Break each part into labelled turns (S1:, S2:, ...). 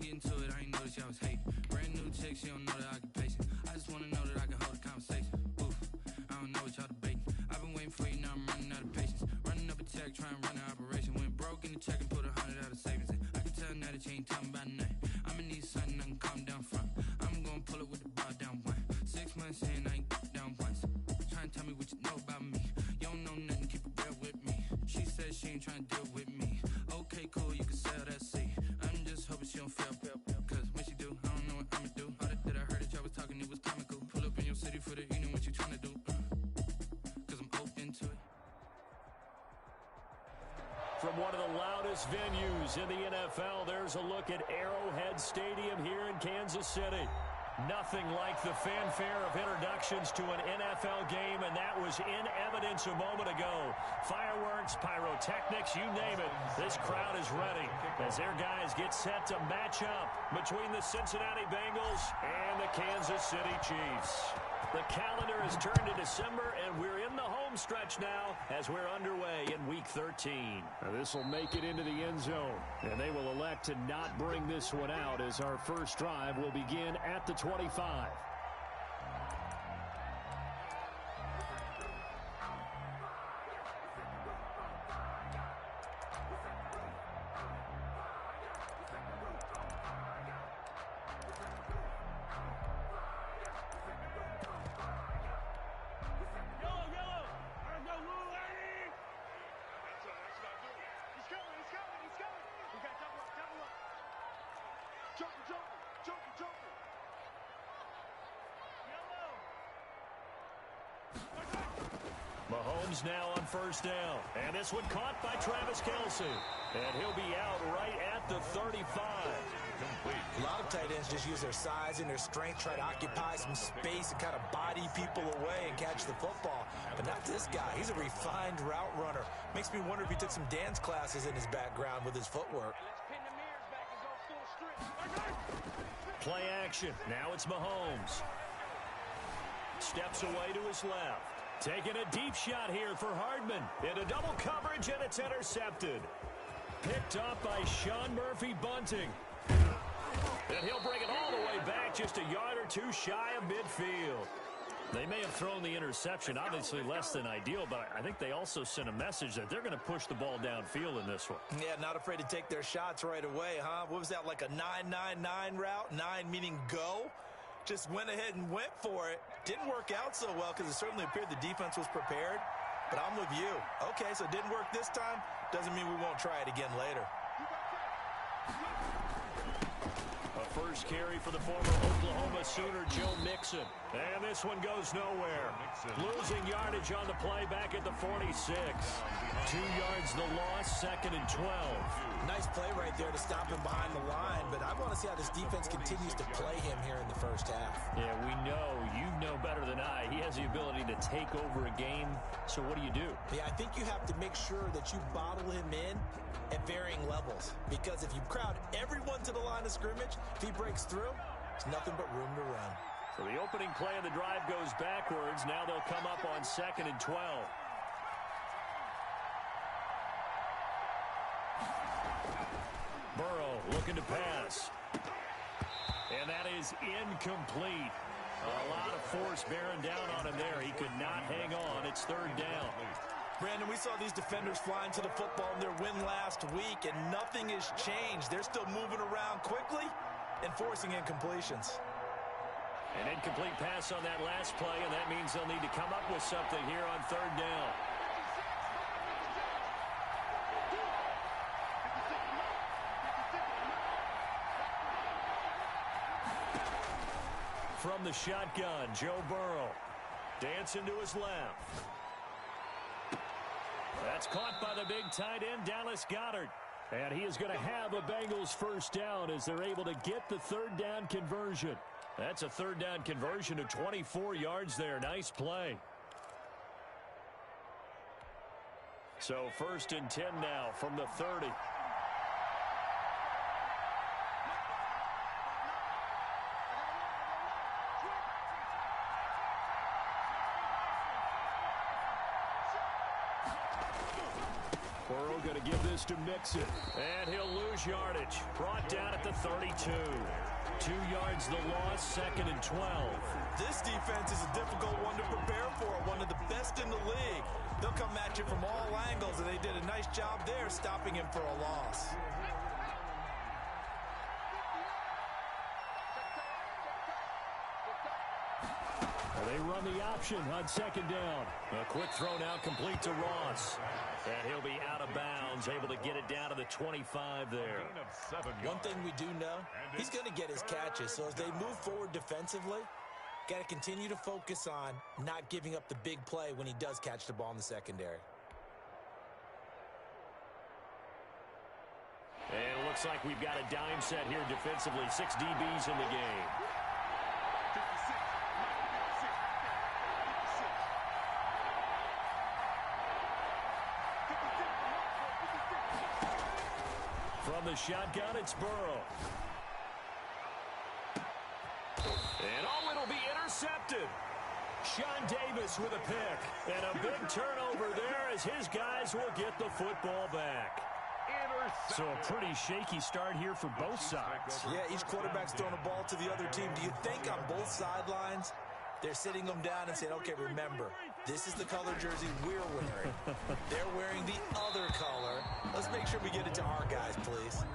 S1: get into it, I ain't noticed y'all was hating. Brand new chick, she don't know that I can patient. I just wanna know that I can hold a conversation. Oof, I don't know what y'all debating. I've been waiting for you, now I'm running out of patience. Running up a check, trying to run an operation. Went broke in the check and put 100 out of savings in. I can tell now that you ain't talking about nothing. I'ma need something I can calm down from. I'm gonna pull it with the bar down one. 6 months in, I ain't down once. Trying to tell me what you know about me. You don't know nothing, keep it real with me. She said she ain't trying to deal with me. Okay, cool, you can sell that seat. I'm just hoping she don't fail. Cause when she do, I don't know what I'ma do. All that I heard that y'all was talking, it was comical. Pull up in your city for the evening, what you trying to do? Cause I'm open to it.
S2: From one of the loudest venues in the NFL, there's a look at Arrowhead Stadium here in Kansas City. Nothing like the fanfare of introductions to an NFL game, and that was in evidence a moment ago. Fireworks, pyrotechnics, you name it. This crowd is ready as their guys get set to match up between the Cincinnati Bengals and the Kansas City Chiefs. The calendar has turned to December, and we're in the home stretch now as we're underway in Week 13. This will make it into the end zone, and they will elect to not bring this one out as our first drive will begin at the 25. Mahomes now on first down. And this one caught by Travis Kelce. And he'll be out right at the 35.
S3: A lot of tight ends just use their size and their strength, try to occupy some space and kind of body people away and catch the football. But not this guy. He's a refined route runner. Makes me wonder if he took some dance classes in his background with his footwork.
S2: Play action. Now it's Mahomes. Steps away to his left. Taking a deep shot here for Hardman. Into double coverage, and it's intercepted. Picked up by Sean Murphy-Bunting. And he'll bring it all the way back, just a yard or two shy of midfield. They may have thrown the interception, obviously less than ideal, but I think they also sent a message that they're going to push the ball downfield in this one.
S3: Yeah, not afraid to take their shots right away, huh? What was that, like a 9-9-9 route? 9 meaning go? Just went ahead and went for it. Didn't work out so well because it certainly appeared the defense was prepared. But I'm with you. Okay, so it didn't work this time. Doesn't mean we won't try it again later.
S2: A first carry for the former Oklahoma Sooner, Joe Mixon. And this one goes nowhere. Losing yardage on the play back at the 46. 2 yards the loss, 2nd and 12.
S3: Nice play right there to stop him behind the line, but I want to see how this defense continues to play him here in the first half.
S2: Yeah, we know. You know better than I. He has the ability to take over a game, so what do?
S3: Yeah, I think you have to make sure that you bottle him in at varying levels, because if you crowd everyone to the line of scrimmage, if he breaks through, there's nothing but room to run.
S2: So the opening play of the drive goes backwards. Now they'll come up on 2nd and 12. Burrow looking to pass. And that is incomplete. A lot of force bearing down on him there. He could not hang on. It's 3rd down.
S3: Brandon, we saw these defenders flying to the football in their win last week, and nothing has changed. They're still moving around quickly and forcing incompletions.
S2: An incomplete pass on that last play, and that means they'll need to come up with something here on 3rd down. From the shotgun, Joe Burrow. Dancing to his left. That's caught by the big tight end, Dallas Goedert. And he is going to have a Bengals first down as they're able to get the 3rd down conversion. That's a 3rd down conversion of 24 yards there. Nice play. So 1st and 10 now from the 30. Burrow going to give this to Mixon. And he'll lose yardage. Brought down at the 32. 2 yards the loss, 2nd and 12.
S3: This defense is a difficult one to prepare for, one of the best in the league. They'll come at you from all angles, and they did a nice job there stopping him for a loss.
S2: They run the option on 2nd down. A quick throw now complete to Ross. And he'll be out of bounds, able to get it down to the 25 there.
S3: One thing we do know, he's going to get his catches. So as they move forward defensively, got to continue to focus on not giving up the big play when he does catch the ball in the secondary.
S2: And it looks like we've got a dime set here defensively. 6 DBs in the game. From the shotgun, it's Burrow. And it'll be intercepted. Sean Davis with a pick. And a big turnover there as his guys will get the football back. So a pretty shaky start here for both sides.
S3: Yeah, each quarterback's throwing a ball to the other team. Do you think on both sidelines they're sitting them down and saying, okay, remember, this is the color jersey we're wearing. They're wearing the other color. Let's make sure we get it to our guys, please.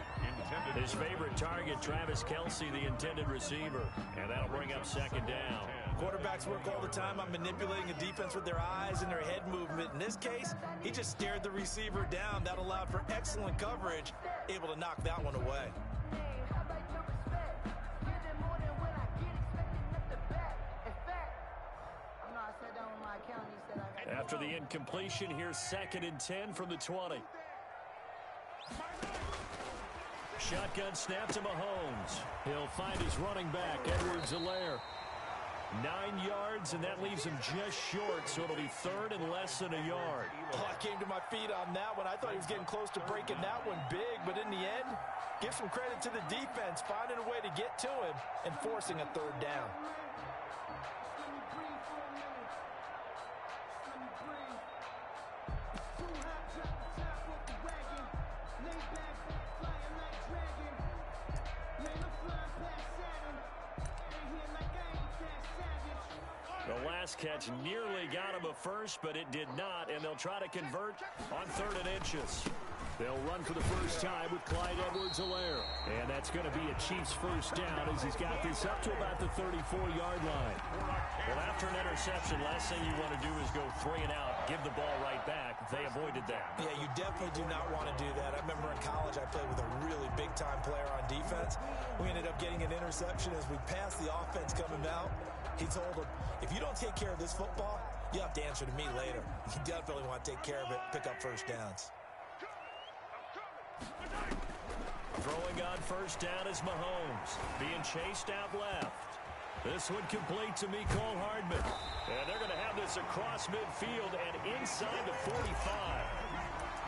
S2: His favorite target, Travis Kelce, the intended receiver. And that'll bring up 2nd down.
S3: Quarterbacks work all the time on manipulating a defense with their eyes and their head movement. In this case, he just stared the receiver down. That allowed for excellent coverage, able to knock that one away.
S2: After the incompletion, here's 2nd and 10 from the 20. Shotgun snap to Mahomes. He'll find his running back, Edwards-Helaire. 9 yards, and that leaves him just short, so it'll be 3rd and less than a yard.
S3: Oh, I came to my feet on that one. I thought he was getting close to breaking that one big, but in the end, give some credit to the defense, finding a way to get to him and forcing a 3rd down.
S2: The last catch nearly got him a first, but it did not, and they'll try to convert on 3rd and inches. They'll run for the first time with Clyde Edwards-Helaire. And that's going to be a Chiefs first down as he's got this up to about the 34-yard line. Well, after an interception, last thing you want to do is go 3 and out, give the ball right back. They avoided that.
S3: Yeah, you definitely do not want to do that. I remember in college I played with a really big-time player on defense. We ended up getting an interception as we passed the offense coming out. He told him, if you don't take care of this football, you have to answer to me later. You definitely want to take care of it, pick up first downs.
S2: Throwing on first down is Mahomes. Being chased out left. This one complete to Mecole Hardman. And they're going to have this across midfield and inside the 45.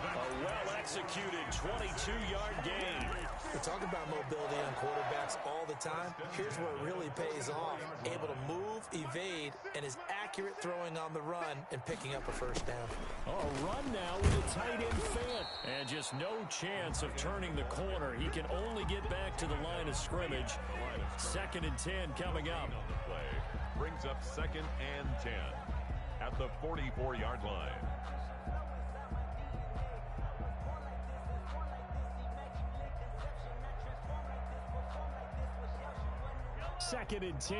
S2: A well-executed 22-yard gain.
S3: We're talking about mobility on quarterbacks all the time. Here's where it really pays off. Able to move, evade, and is accurate throwing on the run and picking up a first down.
S2: Oh, a run now with a tight end fan. And just no chance of turning the corner. He can only get back to the line of scrimmage. 2nd and 10 coming up.
S4: Brings up 2nd and 10 at the 44-yard line.
S2: 2nd and 10.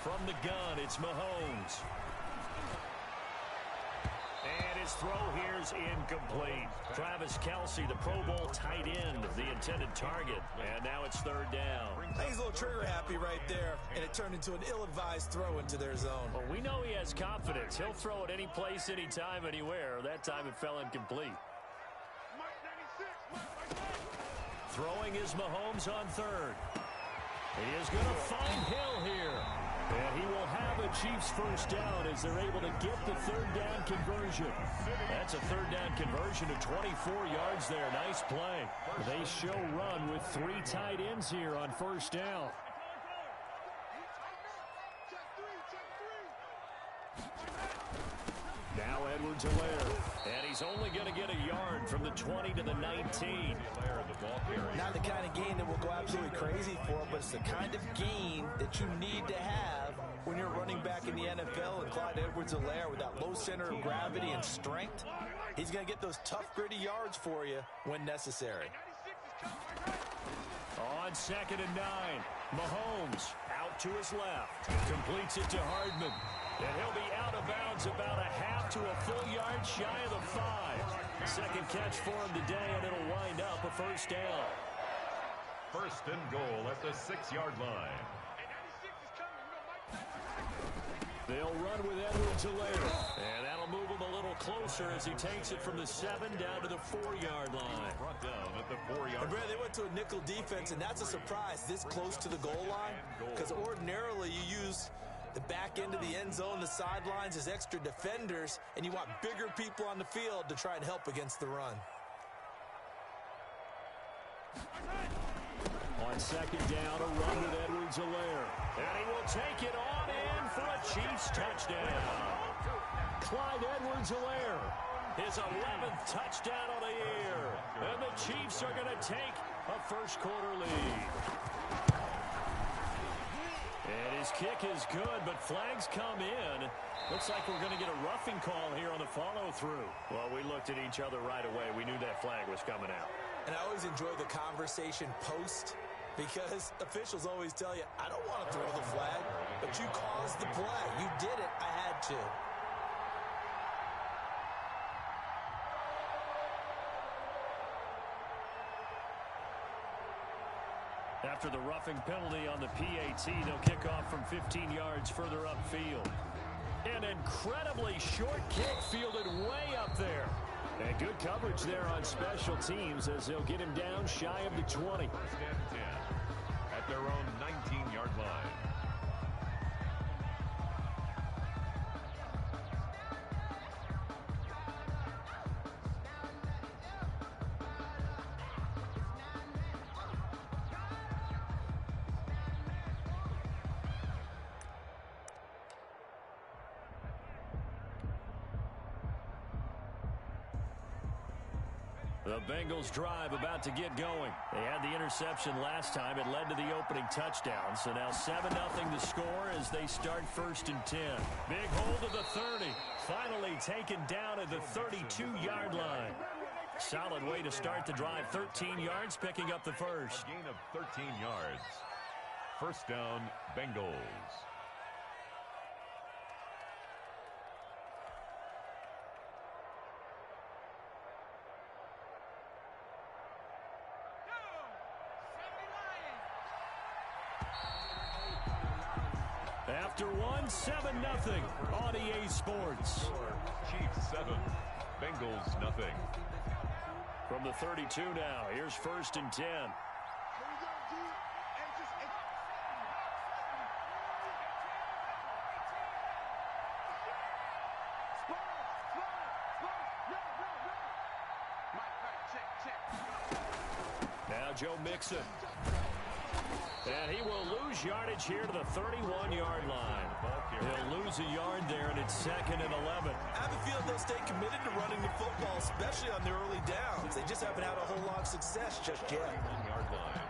S2: From the gun, it's Mahomes. And his throw here's incomplete. Travis Kelce, the Pro Bowl tight end, the intended target. And now it's 3rd down.
S3: I think he's a little trigger happy right there, and it turned into an ill-advised throw into their zone.
S2: Well, we know he has confidence. He'll throw it any place, anytime, anywhere. That time it fell incomplete. Throwing is Mahomes on 3rd. He is going to find Hill here. And he will have a Chiefs first down as they're able to get the 3rd down conversion. That's a 3rd down conversion to 24 yards there. Nice play. They show run with 3 tight ends here on first down. Now Edwards-Helaire, and he's only going to get a yard from the 20 to the 19.
S3: Not the kind of gain that will go absolutely crazy for, but it's the kind of gain that you need to have when you're running back in the NFL. And Clyde Edwards-Helaire, with that low center of gravity and strength, he's going to get those tough, gritty yards for you when necessary.
S2: On 2nd and 9, Mahomes out to his left, completes it to Hardman. And he'll be out of bounds about a half to a full yard shy of the 5. Second catch for him today, and it'll wind up a first down.
S4: First and goal at the 6-yard line.
S2: They'll run with Edwards-Helaire. And that'll move him a little closer as he takes it from the 7 down to the 4-yard line.
S4: Brought down at the 4-yard line.
S3: They went to a nickel defense, and that's a surprise this close to the goal line, because ordinarily you use the back end of the end zone, the sidelines as extra defenders, and you want bigger people on the field to try and help against the run.
S2: On 2nd down, a run with Edwards-Helaire. And he will take it on in for a Chiefs touchdown. Clyde Edwards-Helaire, his 11th touchdown of the year. And the Chiefs are going to take a first-quarter lead. And his kick is good, but flags come in. Looks like we're going to get a roughing call here on the follow-through. Well, we looked at each other right away. We knew that flag was coming out.
S3: And I always enjoy the conversation post, because officials always tell you, I don't want to throw the flag, but you caused the play. You did it. I had to.
S2: After the roughing penalty on the PAT, they'll kick off from 15 yards further upfield. An incredibly short kick fielded way up there. And good coverage there on special teams as they'll get him down shy of the 20.
S4: First and 10 at their own 19-yard line.
S2: The Bengals drive about to get going. They had the interception last time. It led to the opening touchdown. So now 7-0 the score as they start 1st and 10. Big hold of the 30. Finally taken down at the 32-yard line. Solid way to start the drive. 13 yards, picking up the first.
S4: A gain of 13 yards. First down, Bengals.
S2: After one, 7-0 on EA Sports.
S4: Chiefs 7, Bengals nothing.
S2: From the 32 now, here's 1st and 10. Now Joe Mixon. And he will lose yardage here to the 31-yard line. He'll lose a yard there, and it's 2nd and 11.
S3: I have a feeling they'll stay committed to running the football, especially on the early downs. They just haven't had a whole lot of success just yet.
S4: 1-yard line.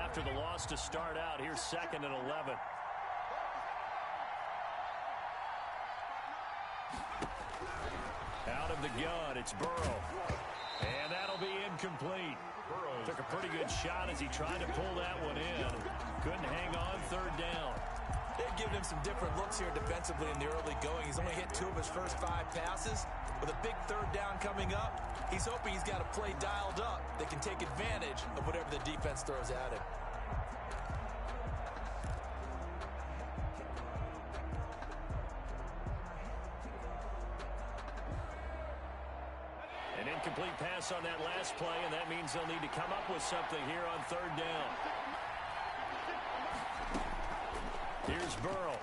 S2: After the loss to start out, here's 2nd and 11. Out of the gun, it's Burrow. And that'll be incomplete. Took a pretty good shot as he tried to pull that one in. Couldn't hang on 3rd down.
S3: They've given him some different looks here defensively in the early going. He's only hit 2 of his first 5 passes. With a big 3rd down coming up, he's hoping he's got a play dialed up that can take advantage of whatever the defense throws at him.
S2: An incomplete pass on that last play, and that means they'll need to come up with something here on 3rd down. Here's Burrow.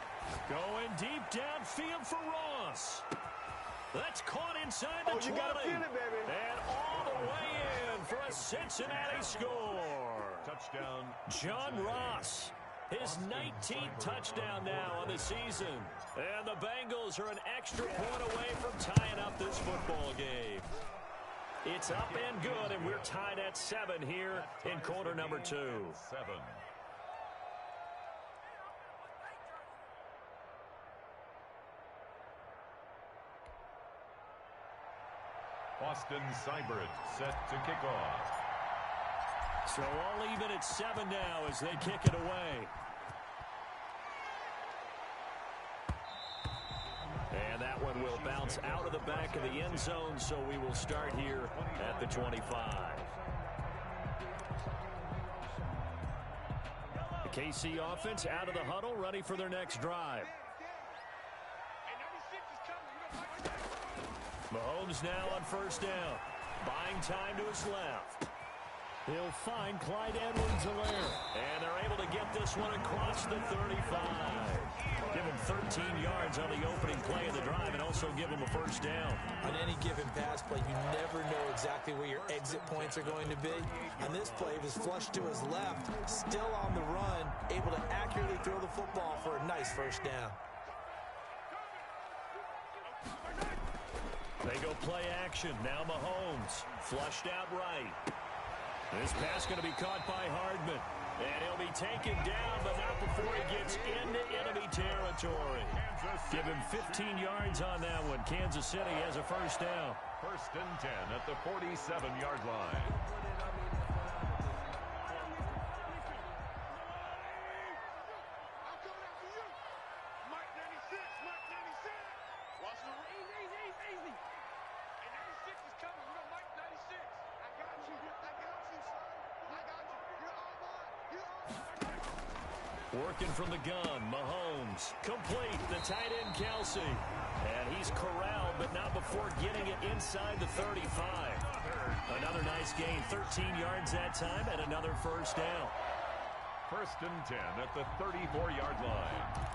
S2: Going deep downfield for Ross. That's caught inside the 20.
S5: You gotta feel it, baby.
S2: And all the way in for a Cincinnati score.
S4: Touchdown.
S2: John Ross His 19th touchdown now on the season. And the Bengals are an extra point away from tying up this football game. It's up and good, and we're tied at 7 here in quarter number 2.
S4: 7. Austin Seibert set to kick off.
S2: So all even at 7 now as they kick it away. And that one will bounce out of the back of the end zone, so we will start here at the 25. The KC offense out of the huddle, ready for their next drive. Mahomes now on first down. Buying time to his left. He'll find Clyde Edwards-Helaire. And they're able to get this one across the 35. Give him 13 yards on the opening play of the drive and also give him a first down.
S3: On any given pass play, you never know exactly where your exit points are going to be. And this play was flushed to his left, still on the run, able to accurately throw the football for a nice first down.
S2: They go play action. Now Mahomes. Flushed out right. This pass going to be caught by Hardman. And he'll be taken down, but not before he gets into enemy territory. Give him 15 yards on that one. Kansas City has a first down.
S4: First and 10 at the 47-yard line.
S2: Working from the gun, Mahomes. Complete, the tight end, Kelsey. And he's corralled, but not before getting it inside the 35. Another nice gain, 13 yards that time, and another first down.
S4: First and 10 at the 34-yard line.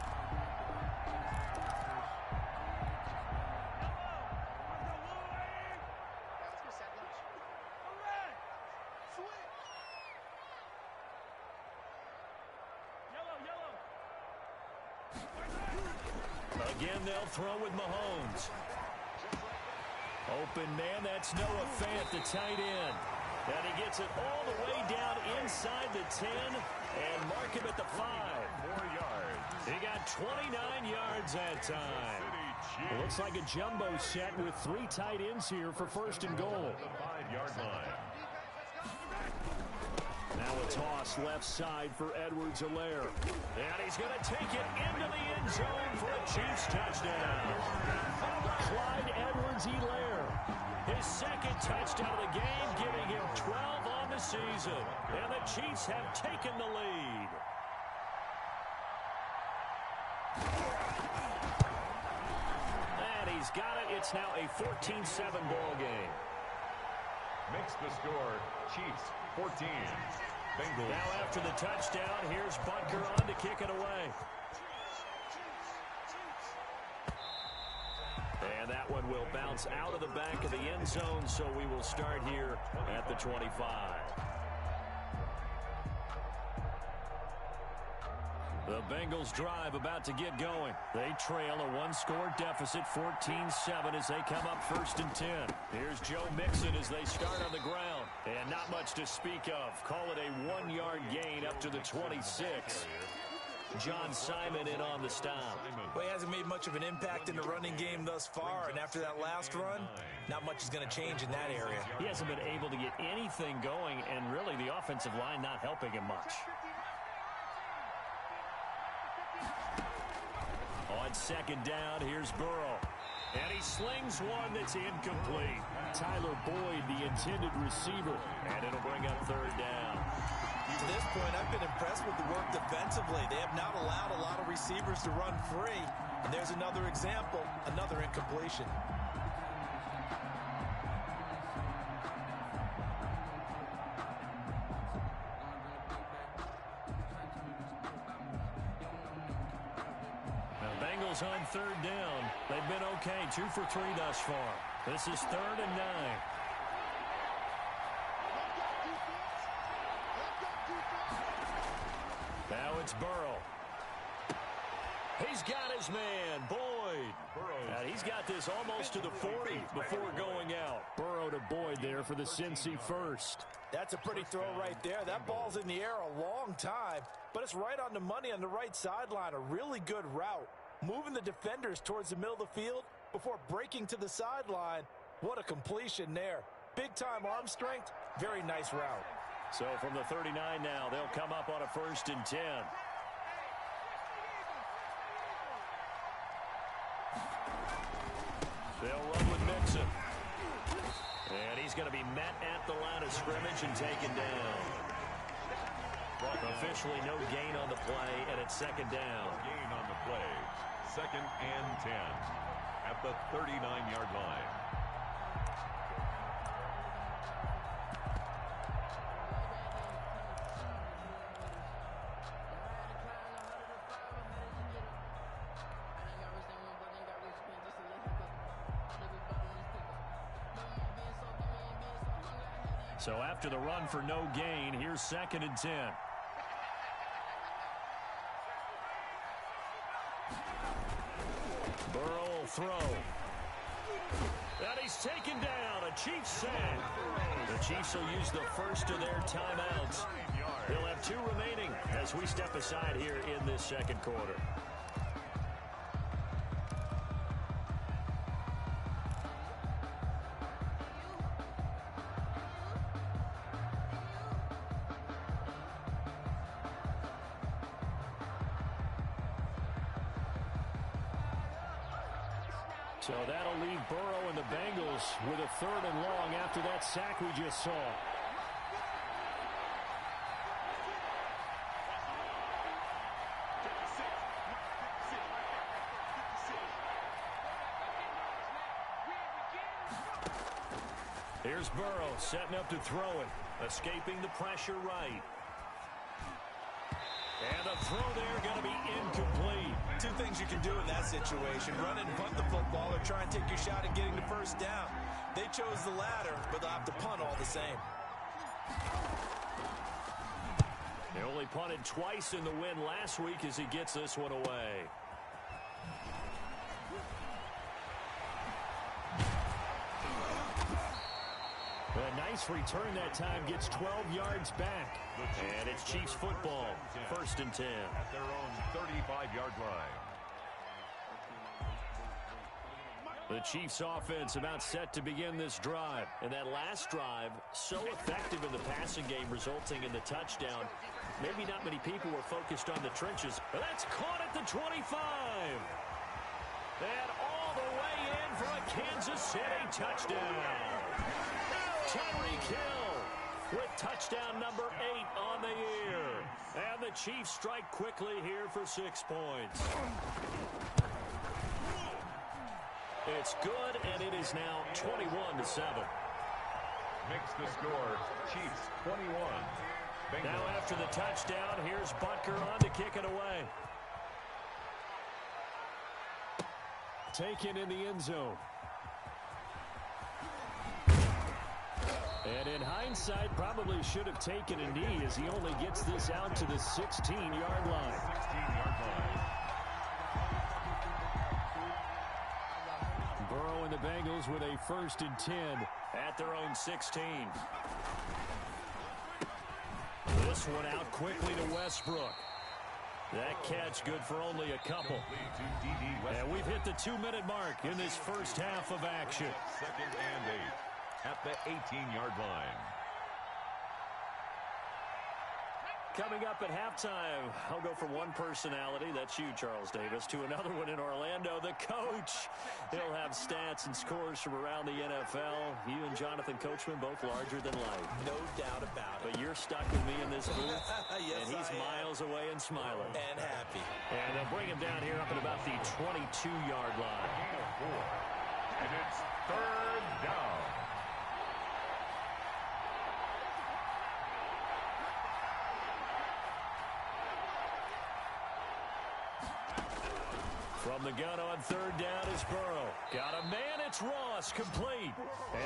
S2: Again, they'll throw with Mahomes. Open man, that's Noah Fant, the tight end. And he gets it all the way down inside the 10 and mark him at the 5.
S4: 4 yards.
S2: He got 29 yards that time. It looks like a jumbo set with 3 tight ends here for first and goal.
S4: The 5-yard line.
S2: Now a toss left side for Edwards-Helaire. And he's going to take it into the end zone for a Chiefs touchdown. Clyde Edwards-Helaire. His second touchdown of the game, giving him 12 on the season. And the Chiefs have taken the lead. And he's got it. It's now a 14-7 ball game.
S4: Makes the score Chiefs 14. Bengals.
S2: Now after the touchdown, here's Butker on to kick it away. And that one will bounce out of the back of the end zone, so we will start here at the 25. The Bengals drive about to get going. They trail a 1-score deficit, 14-7, as they come up first and 10. Here's Joe Mixon as they start on the ground. And not much to speak of. Call it a 1-yard gain up to the 26. John Simon in on the stop.
S3: Well, he hasn't made much of an impact in the running game thus far, and after that last run, not much is going to change in that area.
S2: He hasn't been able to get anything going, and really the offensive line not helping him much. On second down, here's Burrow. And he slings one that's incomplete. Tyler Boyd, the intended receiver. And it'll bring up third down.
S3: To this point, I've been impressed with the work defensively. They have not allowed a lot of receivers to run free. And there's another example, another incompletion.
S2: On third down. They've been okay. 2 for 3 thus far. This is 3rd and 9. Now it's Burrow. He's got his man, Boyd. And he's got this almost to the 40 before going out. Burrow to Boyd there for the Cincy first.
S3: That's a pretty throw right there. That ball's in the air a long time, but it's right on the money on the right sideline. A really good route. Moving the defenders towards the middle of the field before breaking to the sideline. What a completion there. Big-time arm strength. Very nice route.
S2: So from the 39 now, they'll come up on a 1st and 10. They'll run with Mixon. And he's going to be met at the line of scrimmage and taken down. Officially no gain on the play, and it's 2nd down.
S4: Gain on the play. 2nd and 10 at the 39-yard line.
S2: So after the run for no gain, here's 2nd and 10. Burrow will throw. And he's taken down. A Chiefs sack. The Chiefs will use the first of their timeouts. They'll have 2 remaining as we step aside here in this 2nd quarter. So that'll leave Burrow and the Bengals with a 3rd and long after that sack we just saw. Here's Burrow setting up to throw it. Escaping the pressure right. And the throw there going to be incomplete.
S3: 2 things you can do in that situation. Run and punt the football or try and take your shot at getting the 1st down. They chose the latter, but they'll have to punt all the same.
S2: They only punted twice in the win last week as he gets this one away. A nice return that time, gets 12 yards back. And it's Chiefs football, 1st and 10.
S4: At their own 35-yard line.
S2: The Chiefs offense about set to begin this drive. And that last drive, so effective in the passing game, resulting in the touchdown. Maybe not many people were focused on the trenches. But that's caught at the 25. And all the way in for a Kansas City touchdown. Tyreek Hill with touchdown number 8 on the year. And the Chiefs strike quickly here for 6 points. It's good, and it is now 21-7.
S4: Makes the score Chiefs 21. Bengals.
S2: Now after the touchdown, here's Butker on to kick it away. Taken in the end zone. And in hindsight, probably should have taken a knee as he only gets this out to the 16-yard line.
S4: 16-yard line.
S2: Burrow and the Bengals with a 1st and 10 at their own 16. This one out quickly to Westbrook. That catch good for only a couple. And we've hit the 2-minute mark in this first half of action.
S4: 2nd and 8 at the 18-yard line.
S2: Coming up at halftime, I'll go from one personality, that's you, Charles Davis, to another one in Orlando, the coach. He'll have stats and scores from around the NFL. You and Jonathan Coachman, both larger than life.
S3: No doubt about it.
S2: But you're stuck with me in this booth,
S3: Yes,
S2: and he's miles away and smiling.
S3: And happy.
S2: And they'll bring him down here up at about the 22-yard line.
S4: And it's 3rd down.
S2: From the gun on 3rd down is Burrow. Got a man, it's Ross, complete.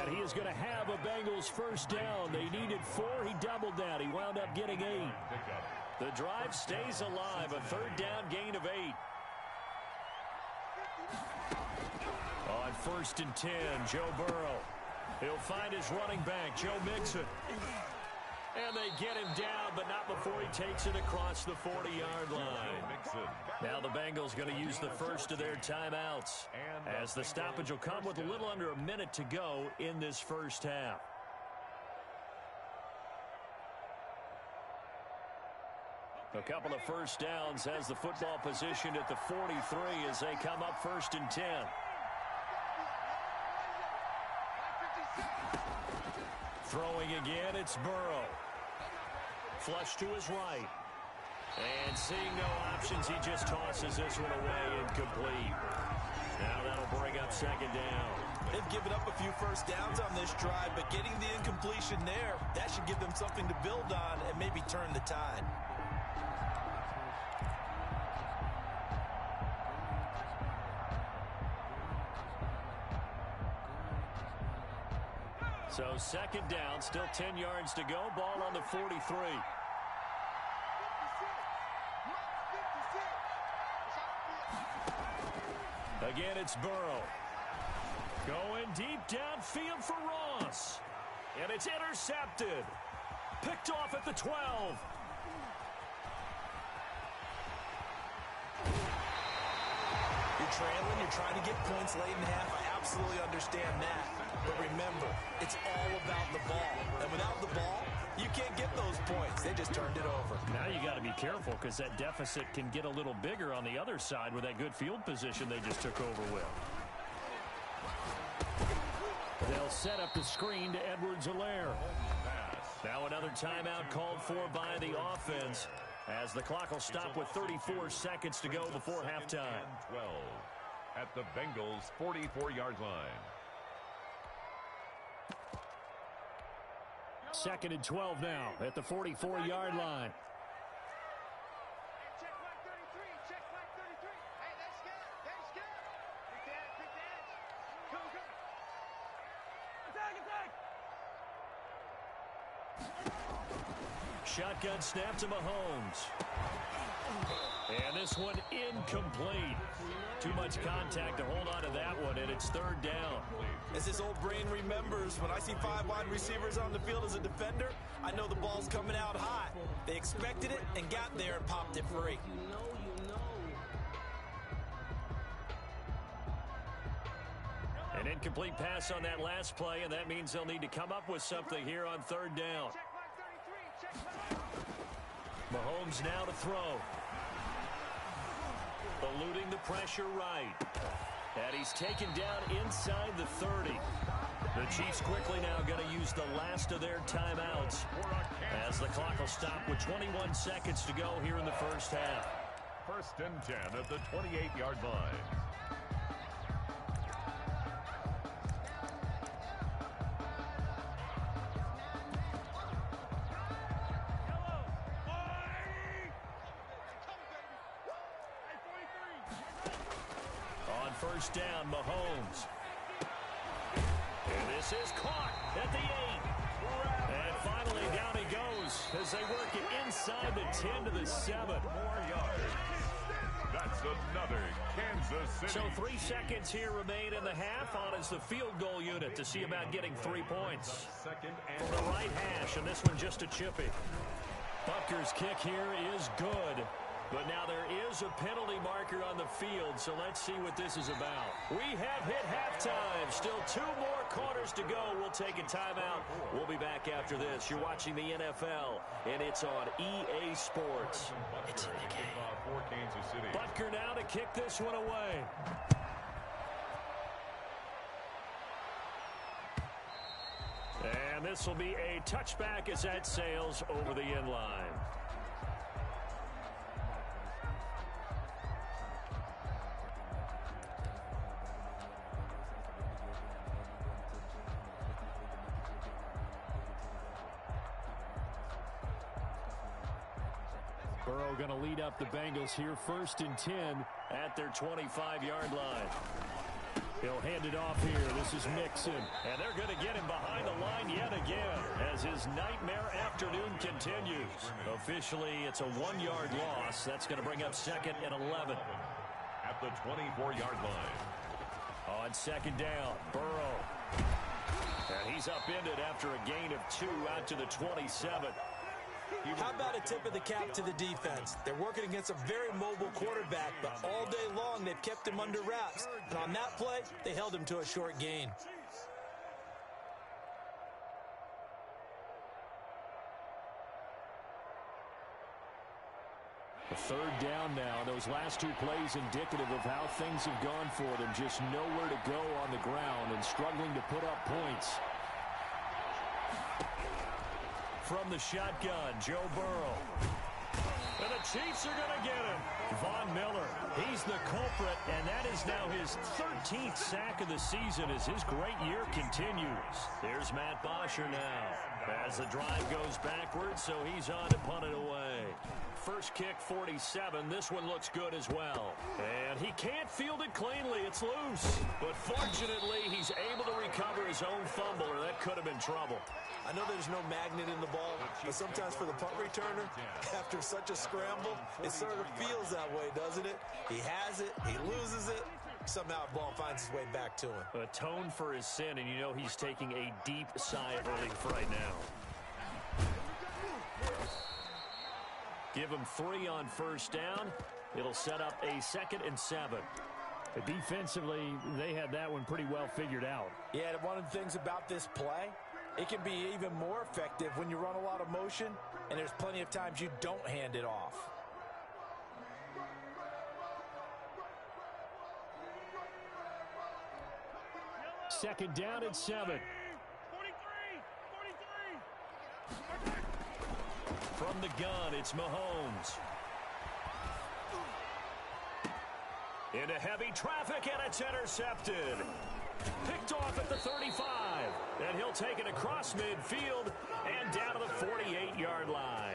S2: And he is going to have a Bengals 1st down. They needed 4, he doubled that. He wound up getting 8. The drive stays alive, a 3rd down gain of 8. first and 10. Joe Burrow. He'll find his running back, Joe Mixon. And they get him down, but not before he takes it across the 40-yard line. Now the Bengals going to use the first of their timeouts, as the stoppage will come with a little under a minute to go in this first half. A couple of first downs has the football positioned at the 43 as they come up first and 10. Throwing again, it's Burrow. Flush to his right. And seeing no options, he just tosses this one away, incomplete. Now that'll bring up second down.
S3: They've given up a few first downs on this drive, but getting the incompletion there, that should give them something to build on and maybe turn the tide.
S2: So second down, still 10 yards to go. Ball on the 43. Again, it's Burrow. Going deep downfield for Ross. And it's intercepted. Picked off at the 12.
S3: You're trailing, you're trying to get points late in half. I absolutely understand that. But remember, it's all about the ball. And without the ball, you can't get those points. They just turned it over.
S2: Now you got to be careful because that deficit can get a little bigger on the other side with that good field position they just took over with. They'll set up the screen to Edwards-Helaire. Now another timeout called for by the offense, as the clock will stop with 34 seconds to go before halftime.
S4: 12 at the Bengals' 44-yard line.
S2: Second and 12 now at the 44-yard line.
S5: Check flag 33. Check flag 33. Hey, that's good. That's good. Big dash. Big dash. Go, go. Attack, attack.
S2: Shotgun snap to Mahomes. And this one incomplete. Too much contact to hold on to that one, and it's third down.
S3: As his old brain remembers, when I see 5 wide receivers on the field as a defender, I know the ball's coming out hot. They expected it and got there and popped it free.
S2: An incomplete pass on that last play, and that means they'll need to come up with something here on third down.
S5: Check flag 33. Check flag.
S2: Mahomes now to throw. Eluding the pressure right. And he's taken down inside the 30. The Chiefs quickly now going to use the last of their timeouts, as the clock will stop with 21 seconds to go here in the first half.
S4: First and 10 at the 28-yard line.
S2: First down, Mahomes. And this is caught at the 8. And finally, down he goes as they work it inside the 10 to the 7.
S4: 4 yards. That's another Kansas City.
S2: So 3 seconds here remain in the half on as the field goal unit to see about getting 3 points.
S4: Second and
S2: From the right hash, and this one just a chippy. Butker's kick here is good. But now there is a penalty marker on the field, so let's see what this is about. We have hit halftime. Still 2 more quarters to go. We'll take a timeout. We'll be back after this. You're watching the NFL, and it's on EA Sports. It's in the game.
S4: For Kansas City.
S2: Butker now to kick this one away. And this will be a touchback as that sails over the end line. Burrow going to lead up the Bengals here, first and 10 at their 25-yard line. He'll hand it off here. This is Mixon. And they're going to get him behind the line yet again as his nightmare afternoon continues. Officially, it's a 1-yard loss. That's going to bring up second and 11.
S4: At the 24-yard line.
S2: On second down, Burrow. And he's upended after a gain of 2 out to the 27.
S3: How about a tip of the cap to the defense? They're working against a very mobile quarterback, but all day long they've kept him under wraps. And on that play, they held him to a short gain.
S2: A third down now. Those last 2 plays indicative of how things have gone for them. Just nowhere to go on the ground and struggling to put up points. From the shotgun, Joe Burrow. And the Chiefs are going to get him. Von Miller, he's the culprit, and that is now his 13th sack of the season as his great year continues. There's Matt Bosher now as the drive goes backwards, so he's on to punt it away. First kick, 47. This one looks good as well. And he can't field it cleanly. It's loose. But fortunately, he's able to recover his own fumble, or that could have been trouble.
S3: I know there's no magnet in the ball, but sometimes for the punt returner, after such a scramble, it sort of feels that way, doesn't it? He has it, he loses it, somehow the ball finds its way back to him.
S2: Atone for his sin, and you know he's taking a deep sigh of relief right now. Give him 3 on first down. It'll set up a 2nd and 7. Defensively, they had that one pretty well figured out.
S3: Yeah, one of the things about this play, it can be even more effective when you run a lot of motion, and there's plenty of times you don't hand it off.
S2: Second down and 7. From the gun, it's Mahomes. Into heavy traffic, and it's intercepted. Picked off at the 35. And he'll take it across midfield and down to the 48-yard line.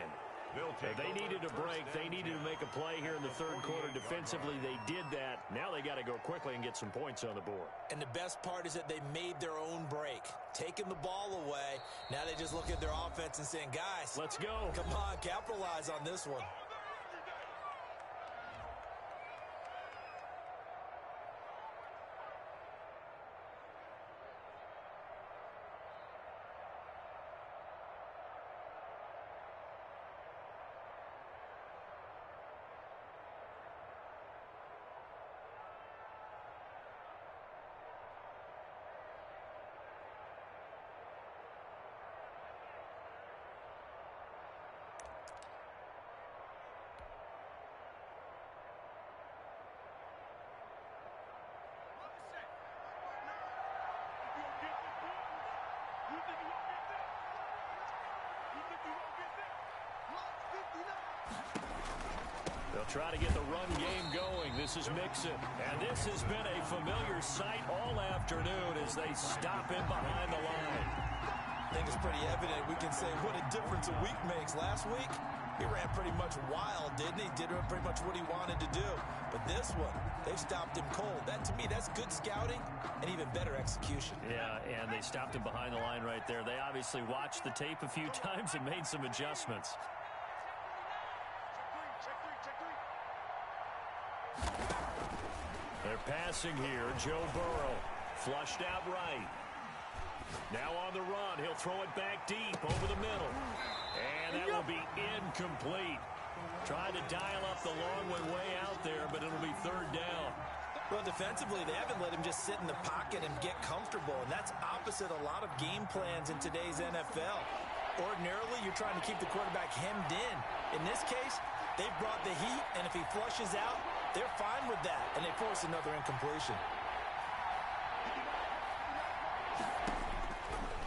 S2: They needed a break. They needed to make a play here in the third quarter. Defensively, they did that. Now they got to go quickly and get some points on the board.
S3: And the best part is that they made their own break. Taking the ball away. Now they just look at their offense and saying, guys,
S2: let's go.
S3: Come on, capitalize on this one.
S2: They'll try to get the run game going. This is Mixon. And this has been a familiar sight all afternoon as they stop him behind the line.
S3: I think it's pretty evident. We can say what a difference a week makes. Last week, he ran pretty much wild, didn't he? Did pretty much what he wanted to do. But this one, they've stopped him cold. That, to me, that's good scouting and even better execution.
S2: Yeah, and they stopped him behind the line right there. They obviously watched the tape a few times and made some adjustments. They're passing here. Joe Burrow flushed out right. Now on the run. He'll throw it back deep over the middle. And that will be incomplete. Trying to dial up the long one way out there, but it'll be third down.
S3: Well, defensively, they haven't let him just sit in the pocket and get comfortable, and that's opposite a lot of game plans in today's NFL. Ordinarily, you're trying to keep the quarterback hemmed in. In this case, they've brought the heat, and if he flushes out, they're fine with that, and they force another incompletion.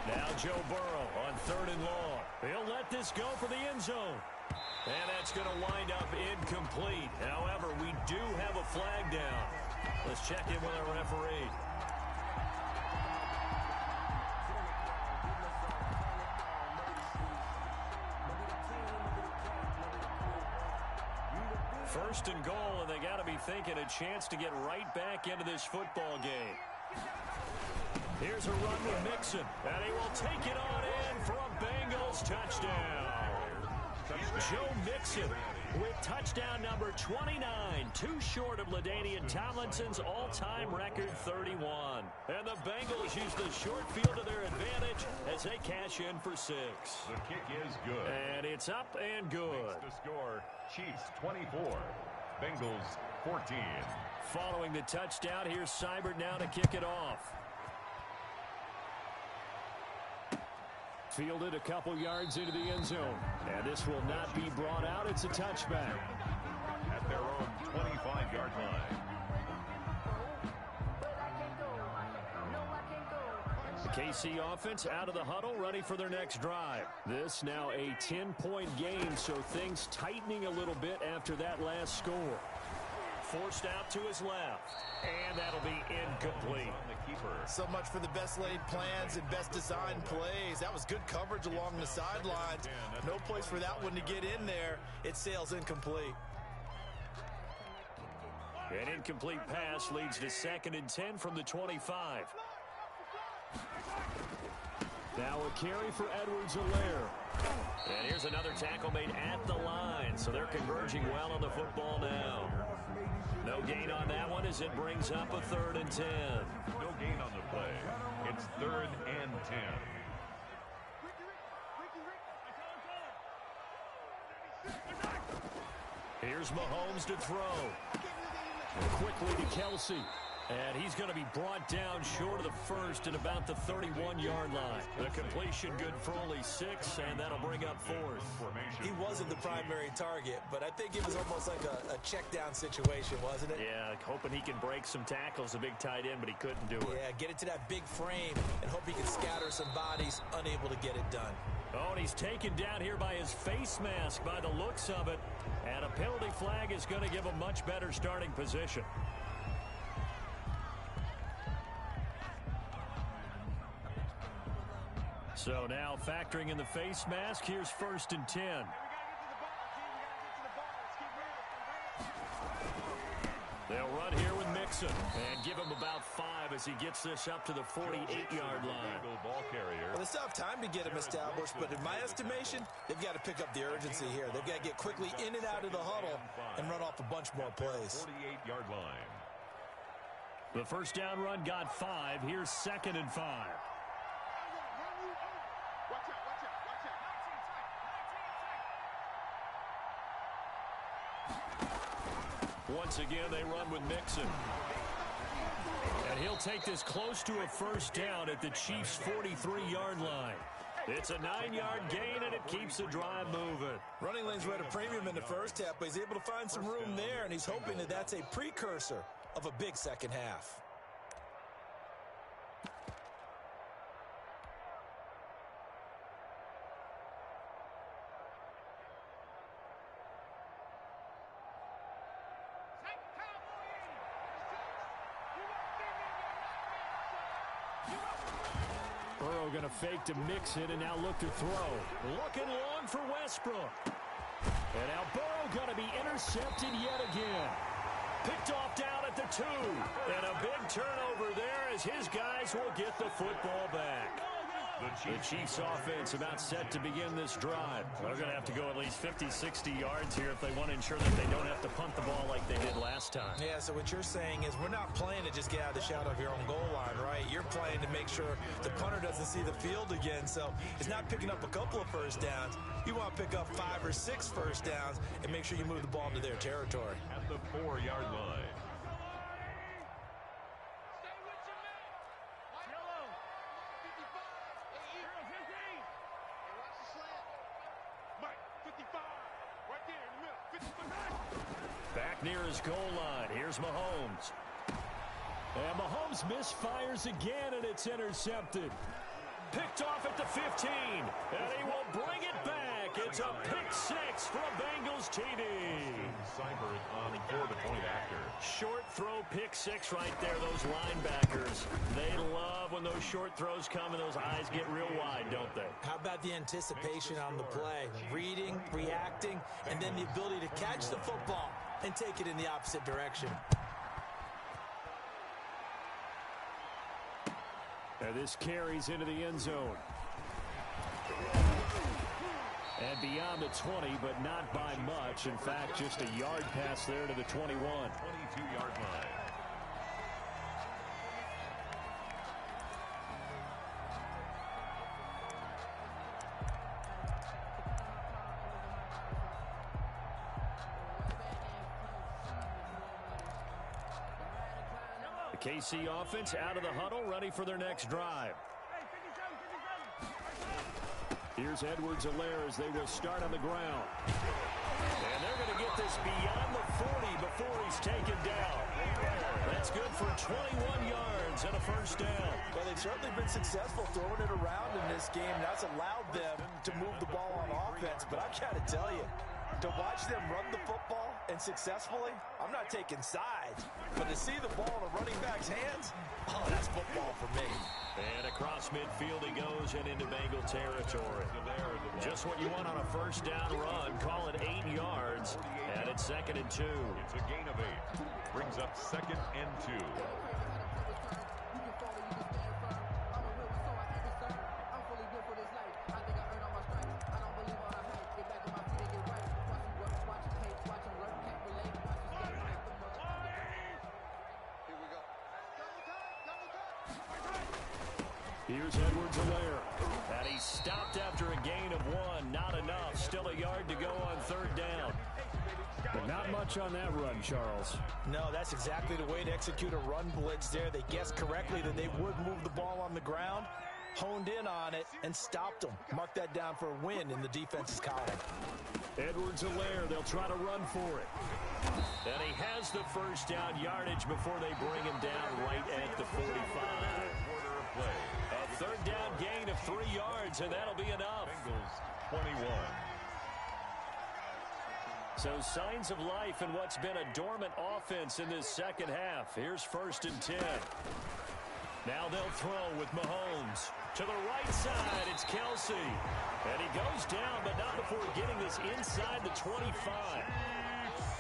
S2: Now Joe Burrow on third and long. He'll let this go for the end zone. And that's going to wind up incomplete. However, we do have a flag down. Let's check in with our referee. First and goal, and they got to be thinking a chance to get right back into this football game. Here's a run with Mixon, and he will take it on in for a Bengals touchdown. Joe Mixon with touchdown number 29, too short of LaDainian Tomlinson's all-time record 31. And the Bengals use the short field to their advantage as they cash in for 6.
S4: The kick is good.
S2: And it's up and good.
S4: Makes the score, Chiefs 24, Bengals 14.
S2: Following the touchdown, here's Seibert now to kick it off. Fielded a couple yards into the end zone. And this will not be brought out. It's a touchback.
S4: At their own 25-yard line.
S2: KC offense out of the huddle, ready for their next drive. This now a 10-point game, so things tightening a little bit after that last score. Forced out to his left, and that'll be incomplete.
S3: So much for the best laid plans and best designed plays. That was good coverage along the sidelines. No place for that one to get in there. It sails incomplete.
S2: An incomplete pass leads to 2nd and 10 from the 25. Now a carry for Edwards-Helaire. And here's another tackle made at the line, so they're converging well on the football now. No gain on that one as it brings up a 3rd and 10.
S4: No gain on the play. It's 3rd and 10.
S2: Here's Mahomes to throw. Quickly to Kelsey. And he's going to be brought down short of the first at about the 31-yard line. The completion good for only 6, and that'll bring up 4th.
S3: He wasn't the primary target, but I think it was almost like a check-down situation, wasn't it?
S2: Yeah, hoping he can break some tackles, a big tight end, but he couldn't do it.
S3: Yeah, get it to that big frame and hope he can scatter some bodies, unable to get it done.
S2: Oh, and he's taken down here by his face mask by the looks of it. And a penalty flag is going to give a much better starting position. So now factoring in the face mask, here's 1st and 10. They'll run here with Mixon and give him about 5 as he gets this up to the 48-yard line.
S4: Ball carrier.
S3: Well, they still have time to get him established, but in my estimation, they've got to pick up the urgency here. They've got to get quickly in and out of the huddle and run off a bunch more plays.
S4: 48-yard line.
S2: The first down run got 5. Here's 2nd and 5. Once again, they run with Mixon. And he'll take this close to a first down at the Chiefs' 43-yard line. It's a 9-yard gain, and it keeps the drive moving.
S3: Running lanes were at a premium in the first half, but he's able to find some room there, and he's hoping that that's a precursor of a big second half.
S2: Burrow going to fake to Mixon and now look to throw. Looking long for Westbrook. And now Burrow going to be intercepted yet again. Picked off down at the 2. And a big turnover there as his guys will get the football back. The Chiefs offense about set to begin this drive. They're going to have to go at least 50, 60 yards here if they want to ensure that they don't have to punt the ball like they did last time.
S3: Yeah, so what you're saying is we're not playing to just get out of the shadow of your own goal line, right? You're playing to make sure the punter doesn't see the field again. So it's not picking up a couple of first downs. You want to pick up 5 or 6 first downs and make sure you move the ball into their territory.
S4: At the 4-yard line.
S2: Back near his goal line. Here's Mahomes. And Mahomes misfires again, and it's intercepted. Picked off at the 15, and he will bring it back. It's a pick 6 for a Bengals TD.
S4: Seibert on for the point after.
S2: Short throw pick 6 right there, those linebackers. They love when those short throws come and those eyes get real wide, don't they?
S3: How about the anticipation on the play? Reading, reacting, and then the ability to catch the football and take it in the opposite direction.
S2: And this carries into the end zone. And beyond the 20, but not by much. In fact, just a yard pass there to the 21.
S4: 22-yard line.
S2: The KC offense out of the huddle, ready for their next drive. Here's Edwards-Helaire as they will start on the ground. And they're going to get this beyond the 40 before he's taken down. That's good for 21 yards and a first down.
S3: Well, they've certainly been successful throwing it around in this game. That's allowed them to move the ball on offense. But I've got to tell you, to watch them run the football and successfully, I'm not taking sides. But to see the ball in a running back's hands, oh, that's football for me.
S2: And across midfield he goes and into Bengal territory. Just what you want on a first down run. Call it 8 yards. And it's 2nd and 2.
S4: It's a gain of 8. Brings up 2nd and 2.
S2: Here's Edwards-Helaire. And he stopped after a gain of 1. Not enough. Still a yard to go on 3rd down. But not much on that run, Charles.
S3: No, that's exactly the way to execute a run blitz there. They guessed correctly that they would move the ball on the ground, honed in on it, and stopped them. Mark that down for a win in the defense's column.
S2: Edwards-Helaire, they'll try to run for it. And he has the first down yardage before they bring him down right at the 45. A 3rd down gain of 3 yards, and that'll be enough.
S4: Bengals 21.
S2: So signs of life in what's been a dormant offense in this second half. Here's 1st and 10. Now they'll throw with Mahomes. To the right side, it's Kelsey. And he goes down, but not before getting this inside the 25.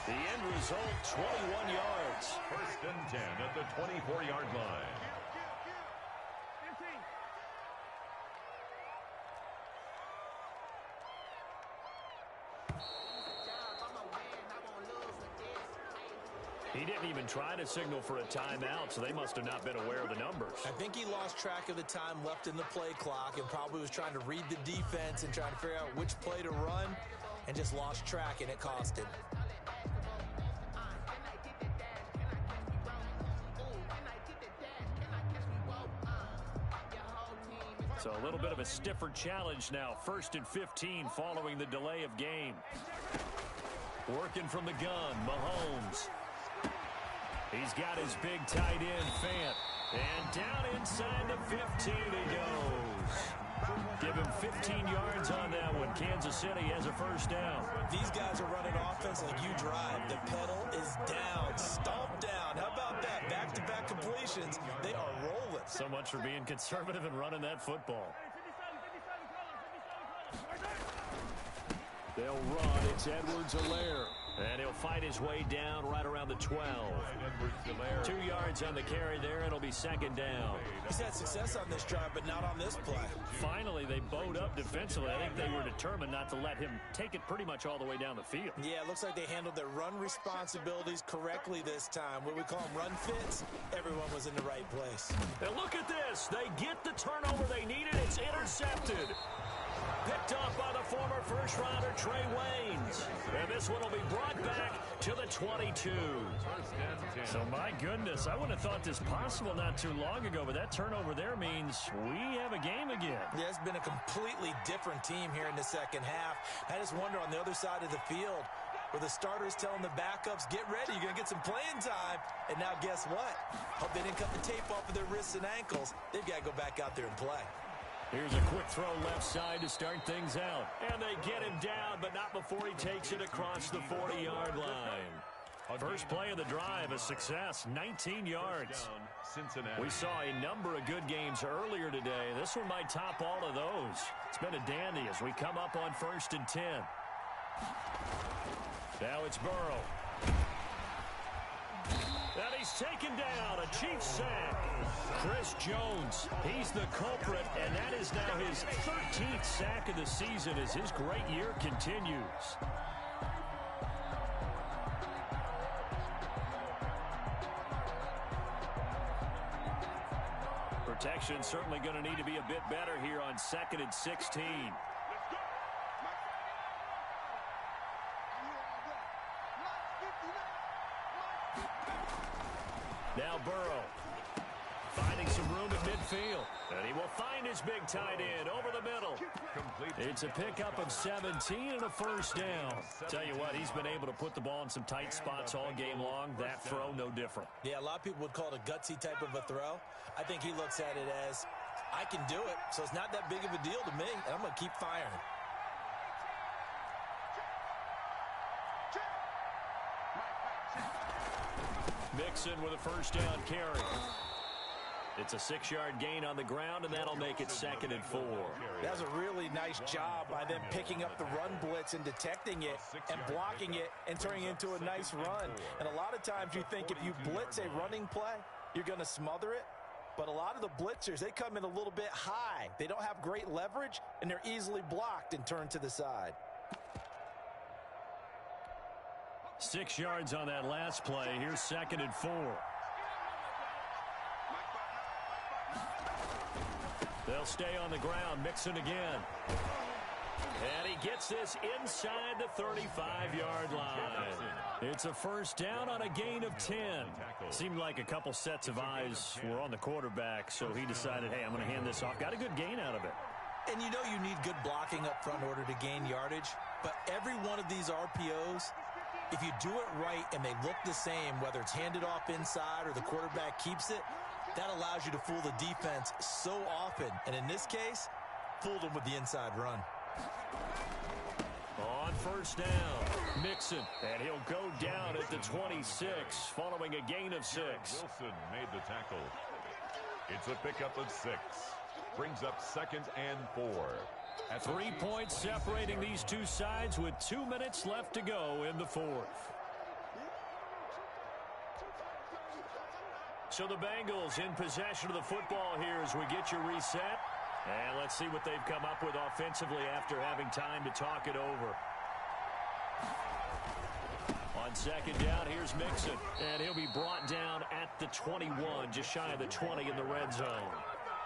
S2: The end result, 21 yards.
S4: 1st and 10 at the 24-yard line.
S2: He didn't even try to signal for a timeout, so they must have not been aware of the numbers.
S3: I think he lost track of the time left in the play clock and probably was trying to read the defense and trying to figure out which play to run and just lost track, and it cost him.
S2: So a little bit of a stiffer challenge now. 1st and 15 following the delay of game. Working from the gun, Mahomes. He's got his big tight end, Fant. And down inside the 15 he goes. Give him 15 yards on that one. Kansas City has a first down.
S3: These guys are running offense like you drive. The pedal is down. Stomp down. How about that? Back-to-back completions. They are rolling.
S2: So much for being conservative and running that football. They'll run. It's Edwards-Helaire. And he'll fight his way down right around the 12. 2 yards on the carry there. It'll be 2nd down.
S3: He's had success on this drive, but not on this play.
S2: Finally, they bowed up defensively. I think they were determined not to let him take it pretty much all the way down the field.
S3: Yeah, it looks like they handled their run responsibilities correctly this time. What we call them run fits, everyone was in the right place.
S2: And look at this. They get the turnover they needed. It's intercepted. Picked off by the former first-rounder Trey Waynes. And this one will be brought back to the 22. So, my goodness, I wouldn't have thought this possible not too long ago, but that turnover there means we have a game again.
S3: Yeah, it's been a completely different team here in the second half. I just wonder on the other side of the field, where the starters telling the backups, get ready, you're going to get some playing time. And now guess what? Hope they didn't cut the tape off of their wrists and ankles. They've got to go back out there and play.
S2: Here's a quick throw left side to start things out. And they get him down, but not before he takes it across the 40-yard line. First play of the drive, a success, 19 yards. We saw a number of good games earlier today. This one might top all of those. It's been a dandy as we come up on 1st and 10. Now it's Burrow. And he he's taken down. A Chiefs sack. Chris Jones, he's the culprit, and that is now his 13th sack of the season as his great year continues. Protection certainly going to need to be a bit better here on 2nd and 16. Now Burrow finding some room at midfield. And he will find his big tight end over the middle. It's a pickup of 17 and a first down. Tell you what, he's been able to put the ball in some tight spots all game long. That throw, no different.
S3: Yeah, a lot of people would call it a gutsy type of a throw. I think he looks at it as, I can do it, so it's not that big of a deal to me, and I'm going to keep firing.
S2: Mixon with a first down carry. It's a 6-yard gain on the ground, and that'll make it 2nd and 4.
S3: That's a really nice job by them picking up the run blitz and detecting it and blocking it and turning it into a nice run. And a lot of times you think if you blitz a running play, you're going to smother it. But a lot of the blitzers, they come in a little bit high. They don't have great leverage, and they're easily blocked and turned to the side.
S2: 6 yards on that last play. Here's 2nd and 4. They'll stay on the ground. Mixon again. And he gets this inside the 35-yard line. It's a first down on a gain of 10. Seemed like a couple sets of eyes were on the quarterback, so he decided, hey, I'm going to hand this off. Got a good gain out of it.
S3: And you know you need good blocking up front in order to gain yardage. But every one of these RPOs, if you do it right and they look the same, whether it's handed off inside or the quarterback keeps it, that allows you to fool the defense so often. And in this case, fooled them with the inside run.
S2: On first down, Mixon, and he'll go down at the 26 following a gain of 6.
S4: Wilson made the tackle. It's a pickup of 6. Brings up 2nd and 4.
S2: 3 points separating these two sides with 2 minutes left to go in the 4th. So the Bengals in possession of the football here as we get you reset. And let's see what they've come up with offensively after having time to talk it over. On 2nd down, here's Mixon. And he'll be brought down at the 21, just shy of the 20 in the red zone.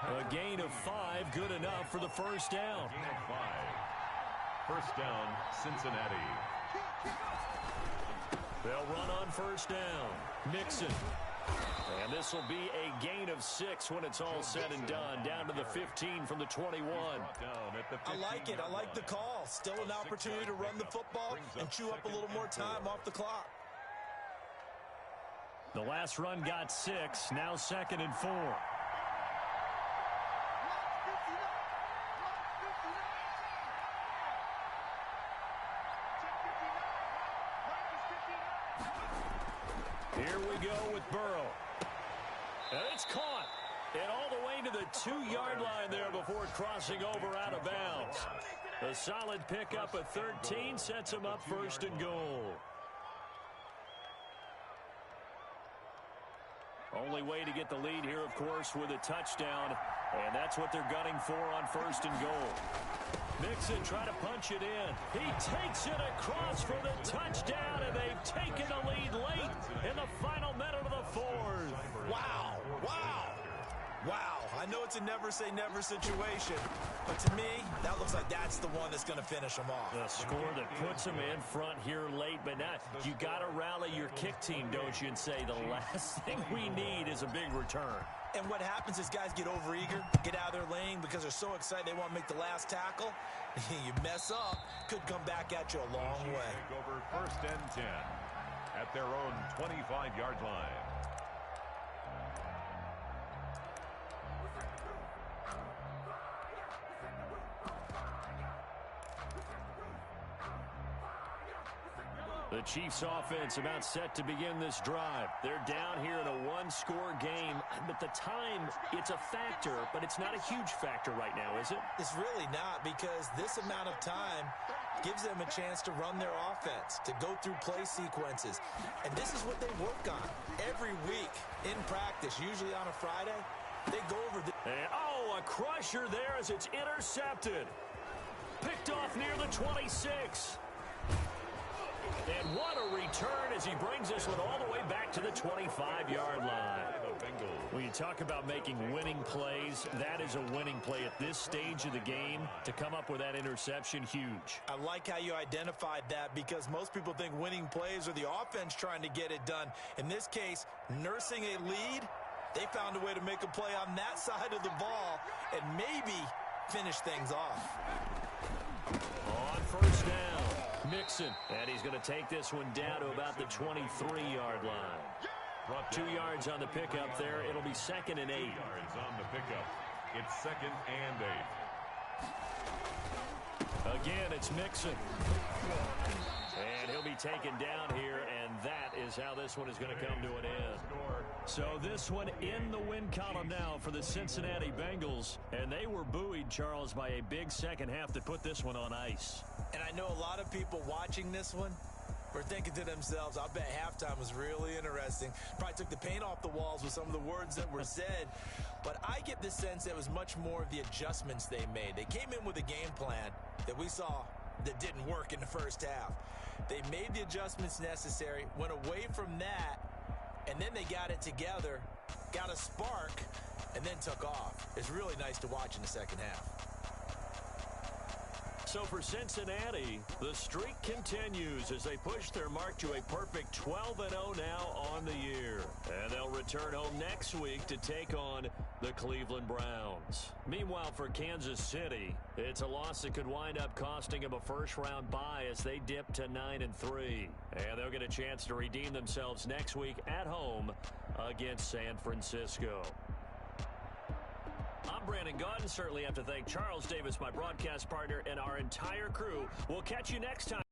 S2: A gain of 5, good enough for the first down.
S4: Gain of 5. First down, Cincinnati.
S2: They'll run on first down. Mixon. And this will be a gain of 6 when it's all said and done. Down to the 15 from the 21.
S3: I like it. I like the call. Still an opportunity to run the football and chew up a little more time off the clock.
S2: The last run got 6. Now 2nd and 4. Here we go with Burrow. And it's caught. And all the way to the 2-yard line there before crossing over out of bounds. A solid pickup of 13 sets him up 1st and goal. Only way to get the lead here, of course, with a touchdown. And that's what they're gunning for on 1st and goal. Mixon trying to punch it in. He takes it across for the touchdown, and they've taken the lead late in the final minute of the 4th.
S3: Wow. Wow. Wow. I know it's a never-say-never situation, but to me, that looks like that's the one that's going to finish them off.
S2: The score that puts them in front here late, but now you got to rally your kick team, don't you, and say the last thing we need is a big return.
S3: And what happens is guys get overeager, get out of their lane because they're so excited they want to make the last tackle. You mess up, could come back at you a long way.
S4: Take over 1st and 10 at their own 25-yard line.
S2: The Chiefs offense about set to begin this drive. They're down here in a one-score game, but the time, it's a factor, but it's not a huge factor right now, is it?
S3: It's really not, because this amount of time gives them a chance to run their offense, to go through play sequences. And this is what they work on every week in practice, usually on a Friday. They go over the...
S2: And, a crusher there as it's intercepted. Picked off near the 26. And what a return as he brings this one all the way back to the 25-yard line. When you talk about making winning plays, that is a winning play at this stage of the game. To come up with that interception, huge.
S3: I like how you identified that, because most people think winning plays are the offense trying to get it done. In this case, nursing a lead, they found a way to make a play on that side of the ball and maybe finish things off.
S2: On first down, Mixon. And he's going to take this one down to about the 23-yard line. 2 yards on the pickup there. It'll be 2nd and 8.
S4: 2 yards on the pickup. It's 2nd and 8.
S2: Again, it's Mixon. And he'll be taken down here, and that is how this one is going to come to an end. So this one in the win column now for the Cincinnati Bengals, and they were buoyed, Charles, by a big second half to put this one on ice.
S3: And I know a lot of people watching this one were thinking to themselves, I bet halftime was really interesting. Probably took the paint off the walls with some of the words that were said. But I get the sense that it was much more of the adjustments they made. They came in with a game plan that we saw that didn't work in the first half. They made the adjustments necessary, went away from that, and then they got it together, got a spark, and then took off. It's really nice to watch in the second half.
S2: So for Cincinnati, the streak continues as they push their mark to a perfect 12-0 now on the year. And they'll return home next week to take on the Cleveland Browns. Meanwhile, for Kansas City, it's a loss that could wind up costing them a first-round bye as they dip to 9-3. And they'll get a chance to redeem themselves next week at home against San Francisco. I'm Brandon Gaudin. Certainly have to thank Charles Davis, my broadcast partner, and our entire crew. We'll catch you next time.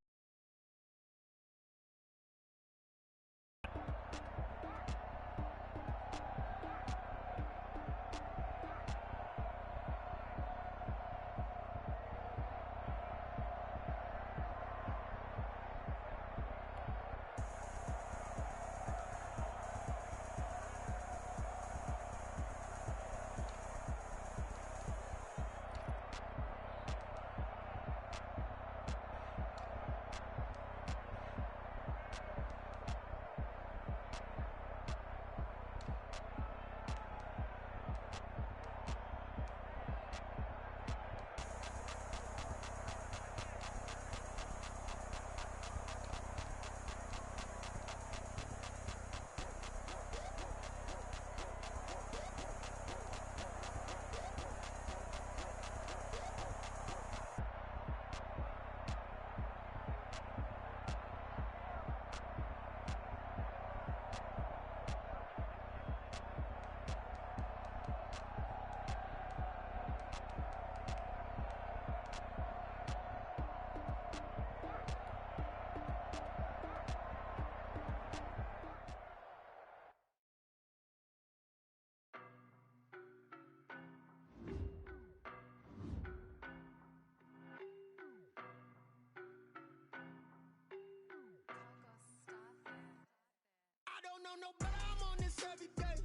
S6: No, but I'm on this every day.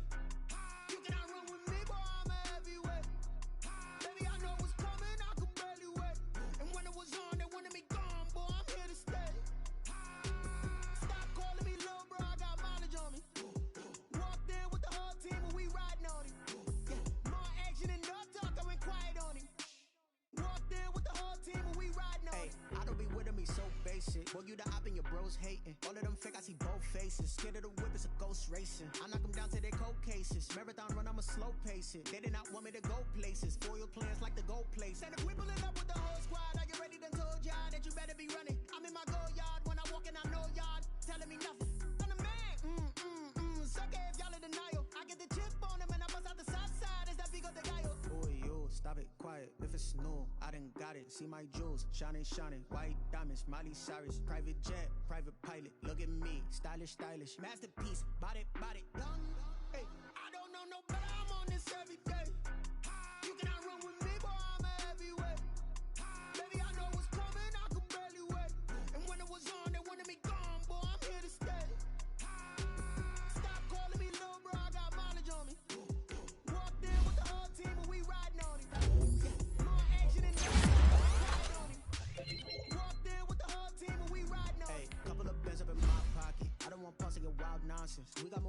S6: You cannot run with me, boy, I'm a heavyweight. Baby, I know what's coming, I could barely wait. And when it was on, they wanted me gone, boy, I'm here to stay. Stop calling me little bro, I got mileage on me. Walked in with the whole team and we riding on him. Yeah, more action and no talk, I went quiet on him. Walked in with the whole team and we riding on him.
S7: I don't be with him, he's so basic. Boy, you the op and your bros hating. All of them fake, I see both faces. Scared of the whip, it's a ghost racing. I knock them down to their cold cases. Marathon run, I'ma slow pace it. They did not want me to go places. Foil plans like the gold place. And if we pulling up with the whole squad, are you ready? Done told y'all that you better be running. I'm in my go yard. When I walk in, I know y'all telling me nothing. I'm the man. Suck it if y'all in denial. I get the chip on him and I bust out the south side. Is that big of the guy? Boy, yo, stop it, quiet. If it's new, I didn't got it. See my jewels, shining, shining. White diamonds, Miley Cyrus. Private jet, private pilot. Look at me, stylish, stylish. Masterpiece, body, body. Hey, I don't know no better. I'm on this every day. You cannot run with me, boy. I'm a heavyweight. Baby, I know what's coming. I could barely wait. And when it was on, they wanted me gone, boy. I'm here to stay. Stop calling me little bro. I got mileage on me. Walked in with the whole team, and we riding on it. More action and riding on it. Walked in with the whole team, and we riding on it. Hey, couple of bands up in my pocket. I don't want pause to get wild nonsense. We got